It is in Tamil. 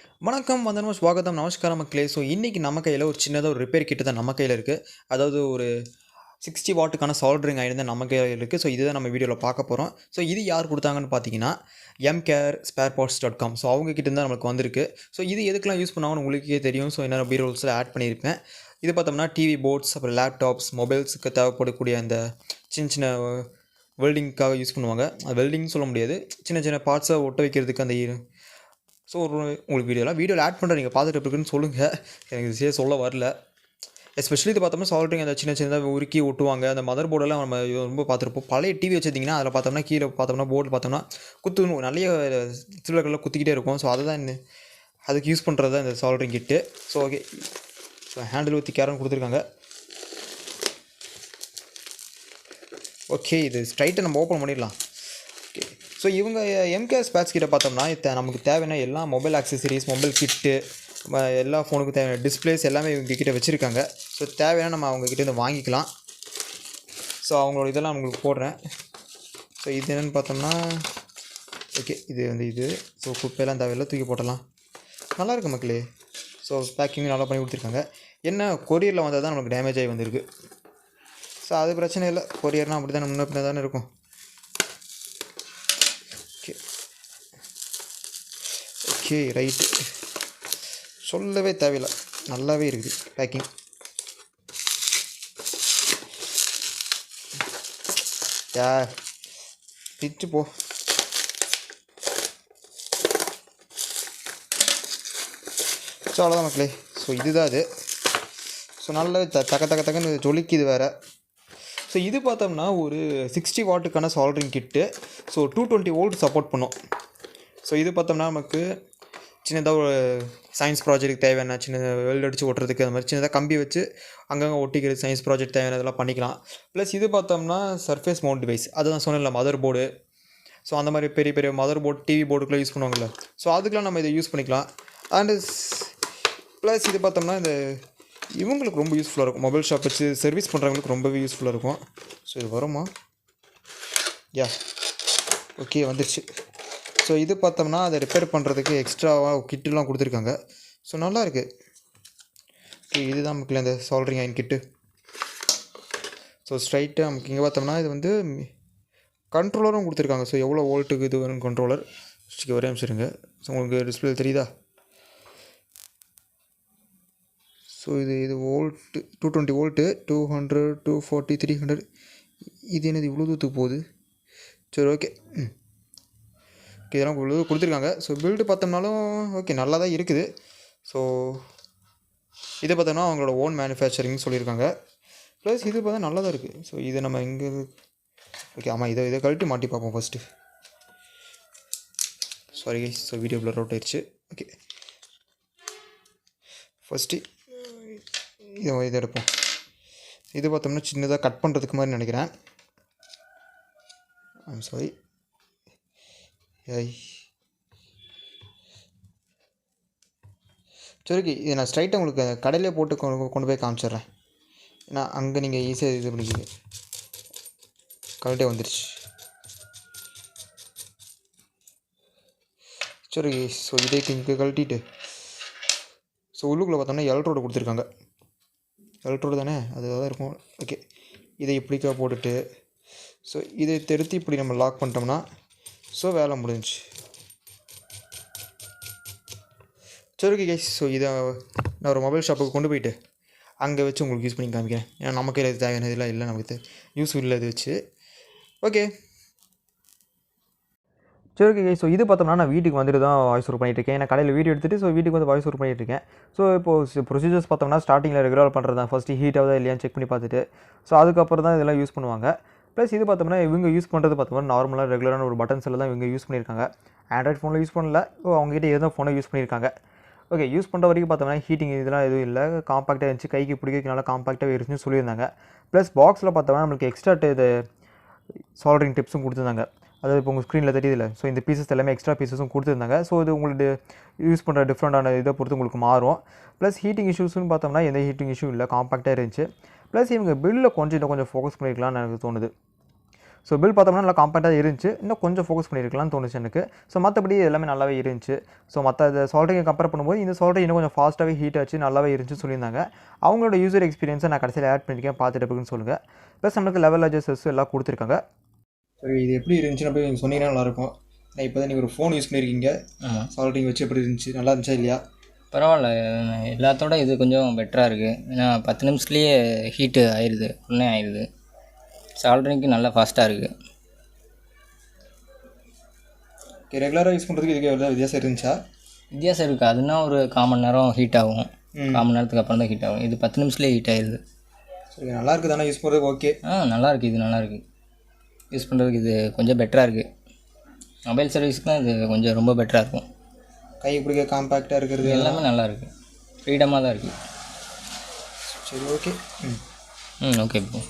வணக்கம், வந்தனம், ஸ்வாகத்தம், நமஸ்காரம் மக்களே. ஸோ, இன்னைக்கு நம்ம கையில ஒரு சின்னதா ஒரு ரிப்பேர் கிட் தான் நம்ம கையில இருக்கு. அதாவது ஒரு 60 வாட்டுக்கான சால்டரிங் அயர்ன் தான் நம்ம கையில இருக்கு. ஸோ, இதுதான் நம்ம வீடியோல பார்க்க போறோம். ஸோ, இது யார் குடுத்தாங்கன்னு பார்த்தீங்கன்னா, mcarespareparts.com. ஸோ, அவங்க கிட்ட இருந்து தான் நமக்கு வந்திருக்கு. ஸோ, இது எதுக்கெல்லாம் யூஸ் பண்ணுவாங்கன்னு உங்களுக்கே தெரியும். ஸோ, என்னென்ன பீரோல்ஸ்ல ஆட் பண்ணியிருப்பேன். இது பார்த்தோம்னா டிவி போர்ட்ஸ், அப்புறம் லேப்டாப்ஸ், மொபைல்ஸுக்கு தேவைப்படக்கூடிய அந்த சின்ன சின்ன வெல்டிங்க்காக யூஸ் பண்ணுவாங்க. வெல்டிங்னு சொல்ல முடியாது. சின்ன சின்ன பார்ட்ஸை ஒட்ட வைக்கிறதுக்கு அந்த ஸோ உங்களுக்கு வீடியோவில் ஆட் பண்ணுறேன், நீங்கள் பார்த்துட்டு இருக்குன்னு சொல்லுங்கள். எனக்கு இது சொல்ல வரல. எஸ்பெஷலி இது பார்த்தோம்னா சால்ட்ரிங் அந்த சின்ன சின்னதாக உருக்கி ஒட்டுவாங்க. அந்த மதர் போர்டெல்லாம் நம்ம ரொம்ப பார்த்துருப்போம். பழைய டிவி வச்சுருந்தீங்கன்னா அதில் பார்த்தோம்னா கீழே பார்த்தோம்னா போர்டு பார்த்தோம்னா நிறைய சில்வர்களில் குத்திக்கிட்டே இருக்கும். ஸோ அதை தான் அதுக்கு யூஸ் பண்ணுறது தான் இந்த சால்ட்ரிங் கிட்டு. ஸோ ஓகே, ஸோ ஹேண்டில் ஊற்றி கேரன் கொடுத்துருக்காங்க. ஓகே, இது ஸ்ட்ரைட்டை நம்ம ஓப்பன் பண்ணிடலாம். ஓகே, ஸோ இவங்க எம்கேஎஸ் பேட்ச் கிட்ட பார்த்தோம்னா நமக்கு தேவையான எல்லா மொபைல் ஆக்சசரிஸ், மொபைல் கிட்டு, எல்லா ஃபோனுக்கும் தேவையான டிஸ்பிளேஸ் எல்லாமே இவங்க கிட்ட வச்சுருக்காங்க. ஸோ தேவையான நம்ம அவங்கக்கிட்ட வாங்கிக்கலாம். ஸோ அவங்களோட இதெல்லாம் உங்களுக்கு போடுறேன். ஸோ இது என்னென்னு பார்த்தோம்னா, ஓகே, இது ஸோ குப்பையெல்லாம் தேவையில்லை, தூக்கி போட்டலாம். நல்லாயிருக்கு மக்களே. ஸோ பேக்கிங் நல்லா பண்ணி கொடுத்துருக்காங்க. என்ன கொரியரில் வந்தால் தான் நமக்கு டேமேஜ் ஆகி வந்திருக்கு. ஸோ அது பிரச்சனை இல்லை, கொரியர்னால் அப்படி தான் முன்ன பின்ன தானே இருக்கும். ஓகே ரைட்டு, சொல்லவே தேவையில்லை, நல்லாவே இருக்குது பேக்கிங். பிச்சு போ. ஸோ அவ்வளோதான் மக்களே. ஸோ இதுதான் அது. ஸோ நல்லாவே தக்கன்னு ஜொலிக்குது வேறு. ஸோ இது பார்த்தோம்னா ஒரு 60 வாட்டுக்கான சால்ட்ரிங் கிட்டு. ஸோ 220 வோல்ட் சப்போர்ட் பண்ணும். ஸோ இது பார்த்தோம்னா நமக்கு சின்னதாக ஒரு சயின்ஸ் ப்ராஜெக்ட்டுக்கு தேவையான சின்ன வெல்ட் அடித்து ஒட்டுறதுக்கு அந்த மாதிரி சின்னதாக கம்பி வச்சு அங்கங்கே ஒட்டிக்கிறது, சயின்ஸ் ப்ராஜெக்ட் தேவையானதெல்லாம் பண்ணிக்கலாம். ப்ளஸ் இது பார்த்தோம்னா சர்ஃபேஸ் மவுண்ட் டிவைஸ், அதுதான் சொன்னேன்ல மதர் போர்டு. ஸோ அந்த மாதிரி பெரிய பெரிய மதர் போர்டு, டிவி போர்டுக்குலாம் யூஸ் பண்ணுவாங்கள்ல. ஸோ அதுக்கெலாம் நம்ம இதை யூஸ் பண்ணிக்கலாம். அண்டு ப்ளஸ் இது பார்த்தோம்னா இந்த இவங்களுக்கு ரொம்ப யூஸ்ஃபுல்லாக இருக்கும். மொபைல் ஷாப் வச்சு சர்வீஸ் பண்ணுறவங்களுக்கு ரொம்பவே யூஸ்ஃபுல்லாக இருக்கும். ஸோ இது வருமா? ஓகே வந்துடுச்சு. ஸோ இது பார்த்தோம்னா அதை ரிப்பேர் பண்ணுறதுக்கு எக்ஸ்ட்ராவாக கிட்டுலாம் கொடுத்துருக்காங்க. ஸோ நல்லாயிருக்கு. ஓகே, இதுதான் நமக்கு இந்த சால்ட்ரிங் அயர்ன் கிட்டு. ஸோ ஸ்ட்ரைட்டாக நமக்கு இங்கே பார்த்தோம்னா இது கண்ட்ரோலரும் கொடுத்துருக்காங்க. ஸோ எவ்வளோ வோல்ட்டுக்கு இது வேணும் கண்ட்ரோலர். ஒரே நிமிஷம். ஸோ உங்களுக்கு டிஸ்பிளே தெரியுதா? ஸோ இது வோல்ட்டு 220 வோல்ட்டு, 200, 240, 300. இது என்னது இவ்வளோ தூரத்துக்கு போகுது? சரி ஓகே, இதெல்லாம் கொடுத்துருக்காங்க. ஸோ பில்டு பார்த்தோம்னாலும் ஓகே நல்லா தான் இருக்குது. ஸோ இதை பார்த்தோம்னா அவங்களோட ஓன் மேனுஃபேக்சரிங்னு சொல்லியிருக்காங்க. ப்ளஸ் இது பார்த்தா நல்லா தான் இருக்குது. ஸோ இதை நம்ம இங்கே ஓகே, ஆமாம், இதை கழட்டி மாட்டி பார்ப்போம் first. Sorry guys, so video blur out ஆயிடுச்சு. ஓகே, ஃபஸ்ட்டு இதை எடுப்போம். இது பார்த்தோம்னா சின்னதாக கட் பண்ணுறதுக்கு மாதிரி நினைக்கிறேன். I'm sorry. சரி, இதை நான் ஸ்ட்ரைட்டாக உங்களுக்கு கடையிலே போட்டு கொண்டு போய் காமிச்சிட்றேன். ஏன்னா அங்கே நீங்கள் ஈஸியாக இது பண்ணிக்கிங்க. கழட்டே வந்துடுச்சு. சரி, ஸோ இதை இங்கே கழட்டிட்டு ஸோ உள்ளுக்குள்ளே பார்த்தோம்னா எலக்ட்ரோடு கொடுத்துருக்காங்க. எலக்ட்ரோடு தானே, அதுதான் இருக்கும். ஓகே, இதை இப்படிக்கா போட்டுட்டு ஸோ இதை திருத்தி இப்படி நம்ம லாக் பண்ணிட்டோம்னா ஸோ வேலை முடிஞ்சிச்சு. சரி ஓகே கைஸ், ஸோ இதை நான் ஒரு மொபைல் ஷாப்புக்கு கொண்டு போயிட்டு அங்கே வச்சு உங்களுக்கு யூஸ் பண்ணி காமிக்கிறேன். ஏன்னா நமக்கு இது தேவையானதெல்லாம் இல்லை, நமக்கு யூஸ் இல்லை இது வச்சு. ஓகே சரி ஓகே கைஸ், ஸோ இது பார்த்தோம்னா நான் வீட்டுக்கு வந்துட்டு தான் வாய்ஸ் ஓவர் பண்ணிட்டுருக்கேன். நான் கடையில் வீடியோ எடுத்துகிட்டு ஸோ வீட்டுக்கு வந்து வாய்ஸ் ஓவர் பண்ணிட்டுருக்கேன். ஸோ இப்போது ப்ரொசீஜர்ஸ் பார்த்தோம்னா ஸ்டார்டிங்கில் ரெகுலர் பண்ணுறது தான். ஃபஸ்ட்டு ஹீட் ஆகுதா இல்லையான்னு செக் பண்ணி பார்த்துட்டு ஸோ அதுக்கப்புறம் தான் இதெல்லாம் யூஸ் பண்ணுவாங்க. ப்ளஸ் இது பார்த்தோம்னா இவங்க யூஸ் பண்ணுறது பார்த்தோம்னா நார்மலாக ரெகுலரான ஒரு பட்டன்ஸ் எல்லாம் தான் இவங்க யூஸ் பண்ணியிருக்காங்க. ஆண்ட்ராய்ட் ஃபோனில் யூஸ் பண்ணல. அவங்ககிட்ட எதுவும் ஃபோனை யூஸ் பண்ணியிருக்காங்க. ஓகே, யூஸ் பண்ணுற வரைக்கும் பார்த்தோம்னா ஹீட்டிங் இதெல்லாம் எதுவும் இல்லை, காம்பாக்டாக இருந்துச்சு, கைக்கு பிடிக்கிறதுக்கு நல்லா காம்பாக்டாக இருந்துச்சுன்னு சொல்லியிருந்தாங்க. ப்ளஸ் பாக்ஸில் பார்த்தோம்னா நம்மளுக்கு எக்ஸ்ட்ரா இது சால்ட்ரிங் டிப்ஸும் கொடுத்துருந்தாங்க. அதாவது இப்போ உங்கள் ஸ்க்ரீனில் தெரியுதில்ல. ஸோ இந்த பீசஸ் எல்லாமே எக்ஸ்ட்ரா பீசஸும் கொடுத்துருந்தாங்க. ஸோ இது உங்களுக்கு யூஸ் பண்ணுற டிஃப்ரெண்டான இதை பொறுத்து உங்களுக்கு மாறும். ப்ளஸ் ஹீட்டிங் இஷ்யூஸ்னு பார்த்தோம்னா எந்த ஹீட்டிங் இஷ்யூ இல்லை, காம்பாக்டாக இருந்துச்சு. ப்ளஸ் இவங்க பில்லில் கொஞ்சம் ஃபோக்கஸ் பண்ணியிருக்கலாம்னு எனக்கு தோணுது. ஸோ பில் பார்த்தோம்னா நல்லா காம்பேக்டாக இருந்துச்சு, இன்னும் கொஞ்சம் ஃபோக்கஸ் பண்ணியிருக்கலாம்னு தோணுச்சு எனக்கு. ஸோ மற்றபடி எல்லாமே நல்லாவே இருந்துச்சு. ஸோ மற்ற இந்த சால்ட்ரிங்கை கம்பேர் பண்ணும்போது இந்த சால்ட்ரிங் இன்னும் கொஞ்சம் ஃபாஸ்ட்டாகவே ஹீட் ஆச்சு, நல்லாவே இருந்துச்சுன்னு சொல்லியிருந்தாங்க. அவங்களோட யூசர் எக்ஸ்பீரியன்ஸை நான் கடைசியில் ஆட் பண்ணியிருக்கேன், பார்த்துட்டு இருக்குன்னு சொல்லுங்கள். ப்ளஸ் நம்மளுக்கு லெவல் அட்ஜஸ்டர்ஸ் எல்லாம் கொடுத்துருக்காங்க. சரி, இது எப்படி இருந்துச்சுன்னு போய் நீங்கள் சொன்னீங்கன்னா நல்லாயிருக்கும். நான் இப்போ தான் நீங்கள் ஒரு ஃபோன் யூஸ் பண்ணியிருக்கீங்க, சால்ட்ரிங் வச்சு எப்படி இருந்துச்சு, நல்லா இருந்துச்சா இல்லையா? பரவாயில்ல, எல்லாத்தோட இது கொஞ்சம் பெட்டராக இருக்குது. ஏன்னா 10 நிமிஷத்துலேயே ஹீட்டு ஆயிடுது, உடனே ஆயிடுது. சால்ட்ரிங்க்கு நல்லா ஃபாஸ்ட்டாக இருக்குது. ஓகே, ரெகுலராக யூஸ் பண்ணுறதுக்கு இதுக்கு எவ்வளோ வித்தியாசம் இருந்துச்சா? வித்தியாசம் இருக்குது. அதுனா ஒரு 1/4 மணி நேரம் ஹீட் ஆகும், 1/4 மணி நேரத்துக்கு அப்புறம் தான் ஹீட் ஆகும். இது 10 நிமிஷத்துலேயே ஹீட் ஆயிடுது. சரி, நல்லா இருக்குது தானே யூஸ் பண்ணுறதுக்கு? ஓகே, நல்லாயிருக்கு. இது நல்லாயிருக்கு, யூஸ் பண்ணுறதுக்கு இது கொஞ்சம் பெட்டராக இருக்குது. மொபைல் சர்வீஸ்க்குலாம் இது கொஞ்சம் ரொம்ப பெட்டராக இருக்கும். கை பிடிக்க காம்பேக்டாக இருக்கிறது எல்லாமே நல்லாயிருக்கு, ஃப்ரீடமாக தான் இருக்குது. சரி, ஓகே. Okay bro.